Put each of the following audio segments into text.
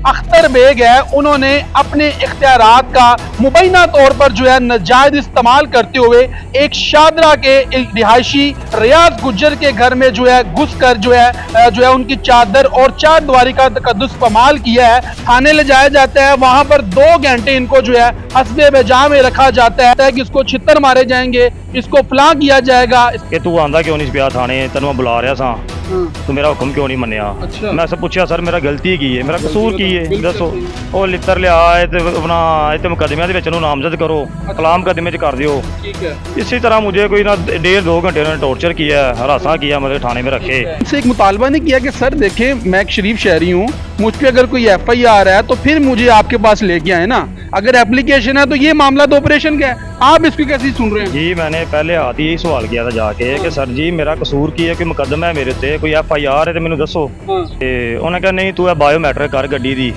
Akhtar bag है, उन्होंने अपने इख्तियारात का मुबैना तौर पर जो है नाजायज इस्तेमाल करते हुए एक शादरा के रिहायशी रियाज गुज्जर के घर में जो है घुस कर जो है उनकी चादर और चार दीवारी का तकद्दुस पमाल किया है। थाने ले जाया जाता है, वहां पर 2 घंटे इनको जो है हस्बे बेजा में रखा जाता है कि इसको छितर मारे जाएंगे, इसको फलां किया जाएगा। कि तू आंदा क्यों नहीं पिया थाने, तेन मैं बुला रहा सा, तू मेरा हुक्म क्यों नहीं मनिया। अच्छा। मैं सब पूछा सर मेरा गलती की है, मेरा कसूर की है, दसो। ਉਹ ਲਿੱਤਰ ਲਿਆ ਤੇ अपना इतने मुकदमिया ਦੇ ਵਿੱਚ ਨੂੰ नामजद करो, कलाम मुकदमे च कर दियो। ठीक है। इसी तरह मुझे कोई ना 1.5-2 घंटे उन्होंने टॉर्चर किया, हरासा किया, मुझे थाने में रखे। इनसे एक मुतालबा नहीं किया कि सर देखें मैं एक शरीफ शहरी हूँ, मुझ पे अगर कोई FIR है तो फिर मुझे आपके पास लेके आए ना, अगर एप्लीकेशन है तो ये मामला तो ऑपरेशन का है, आप इसको कैसे सुन रहे हैं? जी मैंने पहले हाथ ही सवाल किया था जाके कि सर जी मेरा कसूर की है, कोई मुकदमा है मेरे ते, कोई FIR है तो मैंने दसो। ते उन्होंने कहा नहीं तू बायोमैट्रिक कर गड्डी दी,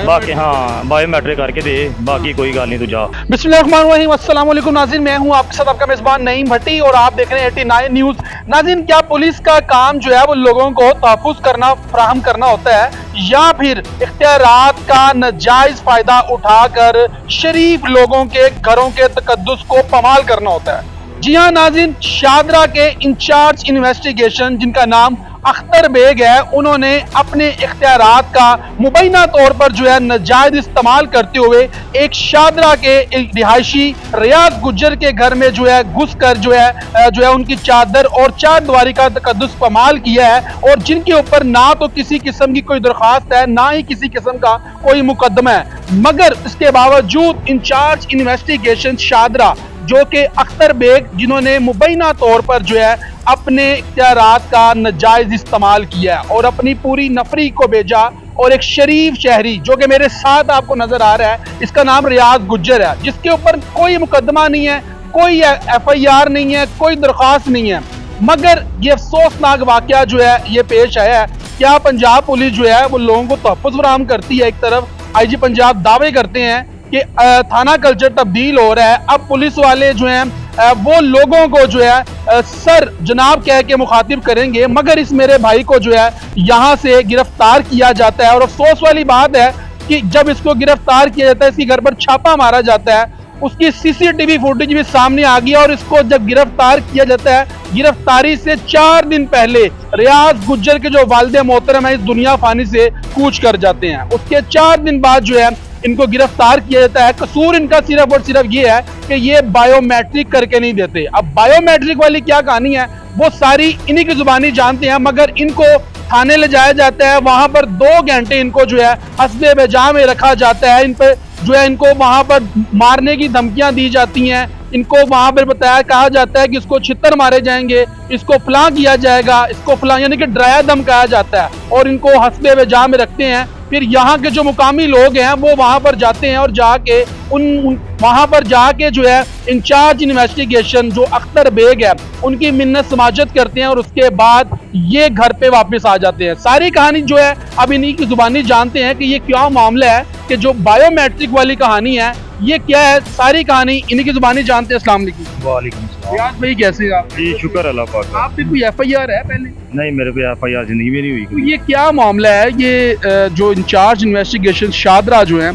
बाकी हाँ बायोमैट्रिक करके दे, बाकी कोई गल नहीं तू जा। बिस्मिल्लाहिर्रहमानिर्रहीम, अस्सलाम वालेकुम नाज़रीन, मैं हूं आपके साथ आपका मेज़बान नईम भट्टी और आप देख रहे हैं 89 न्यूज़। नाज़रीन, क्या पुलिस का काम जो है वो लोगों को तहफ़्फ़ुज़ करना फराहम करना होता है या फिर इख्तियारात का नाजायज़ फ़ायदा उठाकर शरीफ लोगों के घरों के तकद्दुस को पमाल करना होता है? जी हाँ नाज़रीन, शादरा के इंचार्ज इन्वेस्टिगेशन जिनका नाम अख्तर बेग है, उन्होंने अपने इख्तियारात का मुबैना तौर पर जो है नाजायज इस्तेमाल करते हुए एक शादरा के रिहायशी रियाज गुज्जर के घर में जो है घुस कर जो है उनकी चादर और चार दीवारी का तकद्दुस पमाल किया है, और जिनके ऊपर ना तो किसी किस्म की कोई दरख्वास्त है ना ही किसी किस्म का कोई मुकदमा है, मगर इसके बावजूद इंचार्ज इन्वेस्टिगेशन शादरा जो कि अख्तर बेग जिन्होंने मुबैना तौर पर जो है अपने इख्तियारात का नाजायज इस्तेमाल किया और अपनी पूरी नफरी को भेजा, और एक शरीफ शहरी जो कि मेरे साथ आपको नजर आ रहा है, इसका नाम रियाज गुज्जर है, जिसके ऊपर कोई मुकदमा नहीं है, कोई FIR नहीं है, कोई दरख्वास्त नहीं है, मगर ये अफसोसनाक वाकया जो है ये पेश आया है। क्या पंजाब पुलिस जो है वो लोगों को तहफ़्फ़ुज़ फराहम करती है? एक तरफ IG पंजाब दावे करते हैं कि थाना कल्चर तब्दील हो रहा है, अब पुलिस वाले जो हैं वो लोगों को जो है सर जनाब कह के मुखातिब करेंगे, मगर इस मेरे भाई को जो है यहाँ से गिरफ्तार किया जाता है। और अफसोस वाली बात है कि जब इसको गिरफ्तार किया जाता है, इसके घर पर छापा मारा जाता है, उसकी CCTV फुटेज भी सामने आ गई, और इसको जब गिरफ्तार किया जाता है, गिरफ्तारी से 4 दिन पहले रियाज गुज्जर के जो वालिद मोहतरम है इस दुनिया फानी से कूच कर जाते हैं। उसके 4 दिन बाद जो है इनको गिरफ्तार किया जाता है। कसूर इनका सिर्फ और सिर्फ ये है कि ये बायोमेट्रिक करके नहीं देते। अब बायोमेट्रिक वाली क्या कहानी है वो सारी इन्हीं की जुबानी जानते हैं, मगर इनको थाने ले जाया जाता है, वहां पर 2 घंटे इनको जो है हस्बे बेजा में रखा जाता है, इन पर जो है इनको वहां पर मारने की धमकियां दी जाती हैं, इनको वहां पर कहा जाता है कि इसको छितर मारे जाएंगे, इसको फलां किया जाएगा, इसको फलां यानी कि डराया धमकाया जाता है, और इनको हस्बे बेजा में रखते हैं। फिर यहाँ के जो मुकामी लोग हैं वो वहां पर जाते हैं और जाके वहां पर जाके जो है इंचार्ज इन्वेस्टिगेशन जो अख्तर बेग है उनकी मिन्नत समाजत करते हैं, और उसके बाद ये घर पे वापस आ जाते हैं। सारी कहानी जो है अब इन्हीं की जुबानी जानते हैं कि ये क्या मामला है, कि जो बायोमेट्रिक वाली कहानी है ये क्या है, सारी कहानी इन्हीं की जुबानी जानते हैं। अस्सलाम वालेकुम। वालेकुम सलाम। रियाज भाई कैसे हैं आप? जी शुक्र अल्लाह पाक का। आप पे कोई FIR है पहले? नहीं मेरे को FIR जिंदगी में नहीं हुई। तो ये क्या मामला है? ये जो इंचार्ज इन्वेस्टिगेशन शादरा जो है,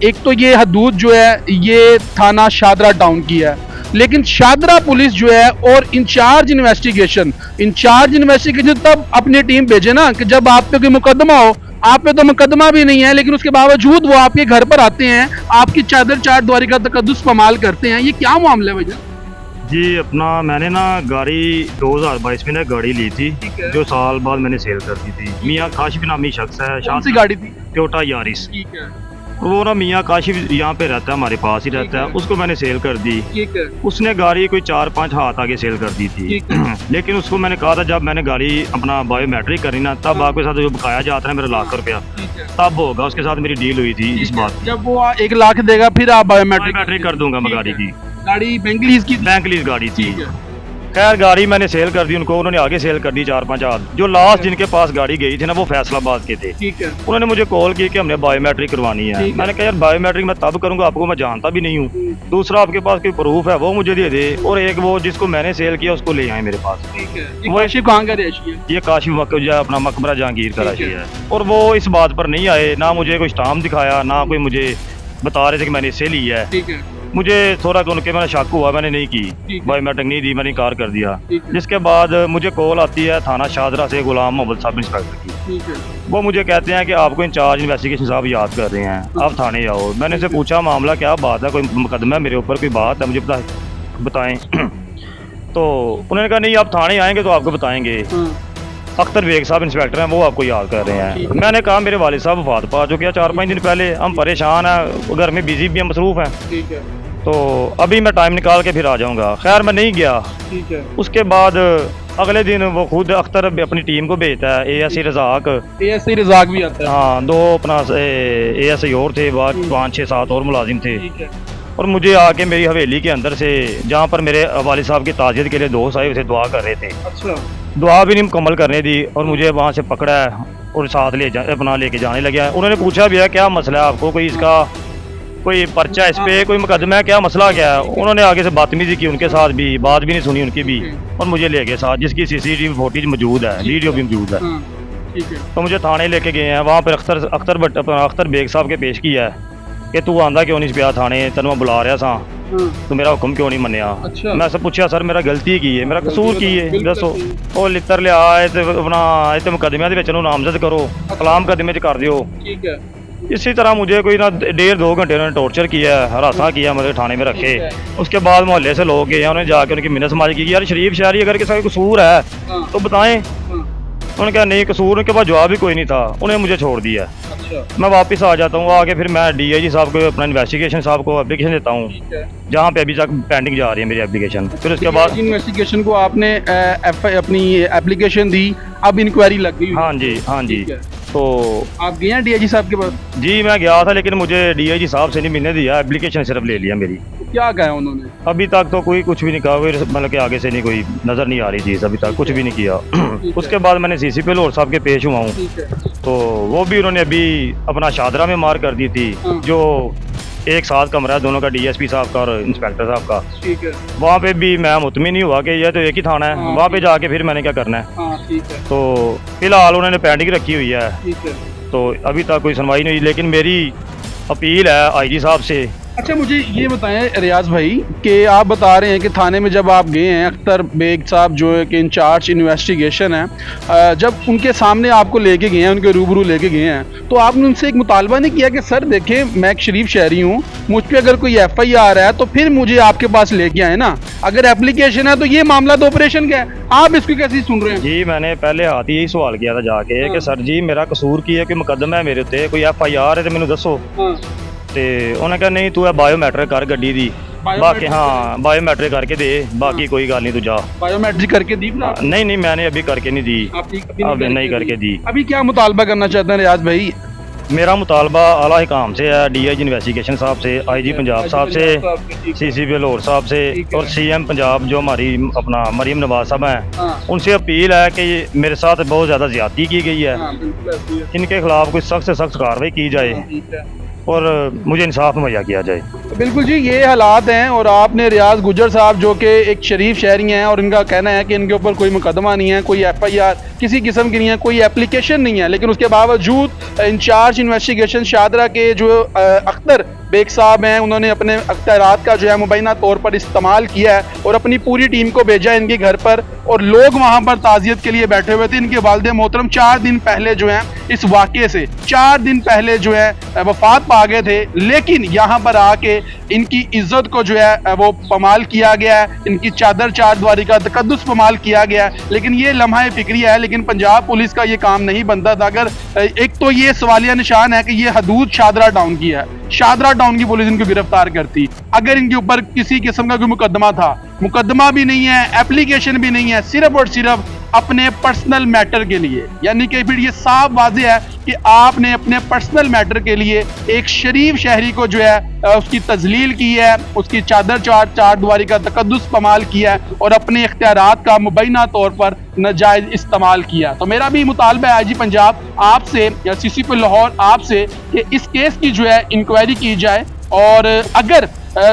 एक तो ये हदूद जो है ये थाना शादरा टाउन की है, लेकिन शादरा पुलिस जो है और इंचार्ज इन्वेस्टिगेशन तब अपनी टीम भेजे ना कि जब आप पे कोई मुकदमा हो, आप पे तो मुकदमा भी नहीं है, लेकिन उसके बावजूद वो आपके घर पर आते हैं, आपकी चादर चार दीवारी का तकद्दुस पमाल करते हैं। ये क्या मामला है भैया? जी अपना मैंने ना गाड़ी 2022 में ना गाड़ी ली थी, जो साल बाद मैंने सेल कर दी थी। मियाँ काशिफ नामी शख्स है। कौन सी गाड़ी थी? Toyota Yaris. ठीक है। वो ना मियाँ काशिफ यहाँ पे रहता है, हमारे पास ही रहता है, उसको मैंने सेल कर दी। ठीक है। उसने गाड़ी कोई 4-5 हाथ आगे सेल कर दी थी। लेकिन उसको मैंने कहा था जब मैंने गाड़ी अपना बायोमेट्रिक करी ना, तब आपके साथ जो बकाया जाता है मेरा ₹1,00,000 तब होगा, उसके साथ मेरी डील हुई थी इस बात। जब वो 1 लाख देगा फिर आप बायोमेट्रिक कर दूंगा मैं गाड़ी की। गाड़ी बैंक लीज की? बैंक लीज गाड़ी थी। खैर गाड़ी मैंने सेल कर दी उनको, उन्होंने आगे सेल कर दी 4-5 आदमी। जो लास्ट जिनके पास गाड़ी गई थी ना वो फैसलाबाद के थे। ठीक है। उन्होंने मुझे कॉल की कि हमने बायोमेट्रिक करवानी है। ठीक है। मैंने कहा यार बायोमेट्रिक मैं तब करूंगा, आपको मैं जानता भी नहीं हूँ। दूसरा आपके पास कोई प्रूफ है वो मुझे दे दे, और एक वो जिसको मैंने सेल किया उसको ले आए मेरे पास। ठीक है। ये काशिफ कहाँ का रहायशी है? ये काशिफ अपना मकबरा जहांगीर का ठीक है। राशि है, और वो इस बात पर नहीं आए, ना मुझे कोई स्टाम्प दिखाया, ना कोई मुझे बता रहे थे कि मैंने इससे ली है। ठीक है। मुझे थोड़ा उनके मैंने शक हुआ, मैंने नहीं की, ठीक है। बायोमेट्रिक नहीं दी, मैंने इनकार कर दिया। ठीक है। जिसके बाद मुझे कॉल आती है थाना शाहदरा से गुलाम मोहम्मद सब इंस्पेक्टर की। ठीक है। वो मुझे कहते हैं कि आपको इंचार्ज इन्वेस्टिगेशन साहब याद कर रहे हैं, आप थाने आओ। मैंने उनसे पूछा मामला क्या बात है, कोई मुकदमा है मेरे ऊपर, कोई बात है मुझे बताएं। तो उन्होंने कहा नहीं आप थाने आएंगे तो आपको बताएंगे, अख्तर बेग साहब इंस्पेक्टर हैं वो आपको याद कर रहे हैं। मैंने कहा मेरे वालिद साहब वफात पा चुके हैं 4-5 दिन पहले, हम परेशान हैं, घर में बिजी भी हैं, मसरूफ हैं। ठीक है। तो अभी मैं टाइम निकाल के फिर आ जाऊंगा। खैर मैं नहीं गया। ठीक है। उसके बाद अगले दिन वो खुद अख्तर अपनी टीम को भेजता है, ASI रजाक, ASI रजाक भी आता है। हाँ 2 अपना ASI और थे, बाद 5-6-7 और मुलाजिम थे। ठीक है। और मुझे आके मेरी हवेली के अंदर से, जहाँ पर मेरे वालिद साहब की ताज़ियत के लिए दोस्त आए उसे दुआ कर रहे थे, अच्छा। दुआ भी नहीं मुकम्मल करने दी, और मुझे वहाँ से पकड़ा है और साथ अपना लेके जाने लगे। उन्होंने पूछा भी है क्या मसला है आपको, कोई इसका कोई पर्चा इस पे, कोई मुकदमा है, क्या मसला क्या है। उन्होंने आगे से बदतमीजी की उनके साथ भी, बात भी नहीं सुनी उनकी भी, और मुझे ले गए साथ, जिसकी CCTV फुटेज मौजूद है, वीडियो भी मौजूद है। ठीक है। तो मुझे थाने लेके गए हैं, वहाँ पर अख्तर बेग साहब के पेश किया है कि तू आंदा क्यों नहीं पिया थाने, तेन मैं बुला रहा था, तो मेरा हुक्म क्यों नहीं मनिया। अच्छा। मैं सब पूछा सर मेरा गलती की है, मेरा कसूर की है, बिल्कुल दसो। सही। ਉਹ ਲਿੱਤਰ ਲਿਆ ਤੇ अपना इतने मुकदमे ਦੇ ਵਿੱਚ ਉਹਨੂੰ ਨਾਮਜ਼ਦ ਕਰੋ, ਕਲਾਮ ਮੁਕदमे 'ਚ कर दियो। ठीक है। इसी तरह मुझे कोई ना 1.5-2 घंटे उन्होंने टॉर्चर किया, हरासा किया, मतलब थाने में रखे। ठीक है। उसके बाद मोहल्ले से लोग गए, उन्होंने जाके उनकी मिन्नत समाज की कि यार शरीफ शहरी अगर किसी का कसूर है हाँ। तो बताएं। हाँ। उन्होंने कहा नहीं कसूर, उनके पास जवाब भी कोई नहीं था, उन्हें मुझे छोड़ दिया। अच्छा। मैं वापस आ जाता हूँ, आके फिर मैं DIG साहब को, अपना इन्वेस्टिगेशन साहब को एप्लीकेशन देता हूँ, ठीक है। जहाँ पे अभी तक पेंडिंग जा रही है मेरी एप्लीकेशन। फिर उसके बाद इन्वेस्टिगेशन को आपने अपनी एप्लीकेशन दी, अब इंक्वायरी लग गई। हाँ जी, हाँ जी। ठीक है। तो आप गए हैं DIG साहब के पास? जी मैं गया था, लेकिन मुझे DIG साहब से नहीं मिलने दिया, एप्लीकेशन सिर्फ ले लिया मेरी। क्या कहा उन्होंने? अभी तक तो कोई कुछ भी नहीं कहा, कोई मतलब कि आगे से नहीं, कोई नज़र नहीं आ रही चीज़, अभी तक कुछ भी नहीं किया। है। उसके बाद मैंने CCP लाहौर साहब के पेश हुआ हूँ, ठीक है। तो वो भी उन्होंने अभी अपना शादरा में मार कर दी थी, हाँ। जो एक साथ कमरा है दोनों का, DSP साहब का और इंस्पेक्टर साहब का। ठीक है। वहाँ पे भी मैं मुतमिन नहीं हुआ कि यह तो एक ही थाना है, हाँ। वहाँ पे जाके फिर मैंने क्या करना है। हाँ ठीक है। तो फिलहाल उन्होंने पेंडिंग रखी हुई है, ठीक है। तो अभी तक कोई सुनवाई नहीं हुई, लेकिन मेरी अपील है IG साहब से। अच्छा मुझे ये बताएं रियाज भाई कि आप बता रहे हैं कि थाने में जब आप गए हैं, अख्तर बेग साहब जो है कि इंचार्ज इन्वेस्टिगेशन है, जब उनके सामने आपको लेके गए हैं, उनके रूबरू लेके गए हैं, तो आपने उनसे एक मुतालबा नहीं किया कि सर देखें मैं एक शरीफ शहरी हूँ, मुझ पर अगर कोई FIR है तो फिर मुझे आपके पास लेके आए ना, अगर एप्लीकेशन है तो ये मामला तो ऑपरेशन का है, आप इसको कैसे सुन रहे हैं? जी मैंने पहले हाथ ही यही सवाल किया था जाके कि सर जी मेरा कसूर की है, कोई मुकदमा है मेरे उत्ते, कोई FIR है तो मैनू दसो। ਤੇ ਉਹਨੇ ਕਿਹਾ ਨਹੀਂ ਤੂੰ ਇਹ ਬਾਇਓਮੈਟ੍ਰਿਕ ਕਰ ਗੱਡੀ ਦੀ, ਬਾਕੀ हाँ बायोमेट्रिक करके दे, बाकी कोई गल नहीं, तू जा। बायोमेट्रिक करके दी ना? नहीं मैंने अभी करके नहीं दी, अब नहीं करके दी। अभी क्या मुतालबा करना चाहते हैं रियाज भाई? मेरा मुतालबा आला हिकाम से है, DIG इन्वेस्टिगेशन साहब से, IG पंजाब साहब से, CCP लाहौर साहब से, और CM पंजाब जो हमारी अपना मरीम नवाज साहब हैं, उनसे अपील है कि मेरे साथ बहुत ज़्यादा ज़्यादती की गई है, इनके खिलाफ कोई सख्त से सख्त कार्रवाई की जाए और मुझे इंसाफ मुहैया किया जाए। बिल्कुल जी ये हालात हैं, और आपने रियाज गुजर साहब जो कि एक शरीफ शहरी हैं, और इनका कहना है कि इनके ऊपर कोई मुकदमा नहीं है, कोई FIR किसी किस्म की नहीं है, कोई एप्लीकेशन नहीं है, लेकिन उसके बावजूद इंचार्ज इन्वेस्टिगेशन शादरा के जो अख्तर बेग साहब हैं, उन्होंने अपने अख्तियारात का जो है मुबैना तौर पर इस्तेमाल किया है और अपनी पूरी टीम को भेजा इनके घर पर, और लोग वहाँ पर ताज़ियत के लिए बैठे हुए थे। इनके वालिद मोहतरम 4 दिन पहले जो है इस वाक़े से 4 दिन पहले जो है वफात पा गए थे, लेकिन यहाँ पर आके इनकी इज्जत को जो है वो पमाल किया गया है, इनकी चादर चारद्वारी का तकद्दुस पमाल किया गया है। लेकिन ये लम्हा फिक्रिया है, लेकिन पंजाब पुलिस का ये काम नहीं बनता था। अगर एक तो ये सवालिया निशान है कि ये हदूद शादरा टाउन की है, शादरा टाउन की पुलिस इनको गिरफ्तार करती, अगर इनके ऊपर किसी किस्म का कोई मुकदमा था, मुकदमा भी नहीं है, एप्लीकेशन भी नहीं है, सिर्फ और सिर्फ अपने पर्सनल मैटर के लिए, यानी कि फिर ये साफ वाज़ेह है कि आपने अपने पर्सनल मैटर के लिए एक शरीफ शहरी को जो है उसकी तजलील की है, उसकी चादर चार दीवारी का तकद्दुस इस्तेमाल किया है और अपने इख्तियारात का मुबैना तौर पर नाजायज़ इस्तेमाल किया। तो मेरा भी मुतालबा है आईजी पंजाब आपसे या CCP लाहौर आपसे कि इस केस की जो है इंक्वायरी की जाए और अगर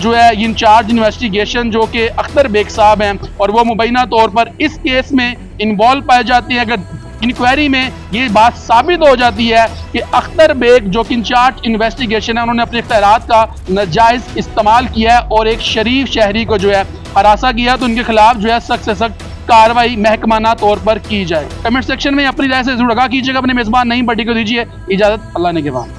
जो है इंचार्ज इन्वेस्टिगेशन जो कि अख्तर बेग साहब हैं और वो मुबैना तौर पर इस केस में इन्वॉल्व पाए जाते हैं, अगर इंक्वायरी में ये बात साबित हो जाती है कि अख्तर बेग जो कि इंचार्ज इन्वेस्टिगेशन है उन्होंने अपने इख्तियारात का नाजायज़ इस्तेमाल किया है और एक शरीफ शहरी को जो है हरासा किया, तो उनके खिलाफ जो है सख्त से सख्त कार्रवाई महकमाना तौर पर की जाए। कमेंट सेक्शन में अपनी राय से जरूर आगाह कीजिएगा। अपने मेज़बान नईम भट्टी को दीजिए इजाज़त। अल्लाह ने के बाद।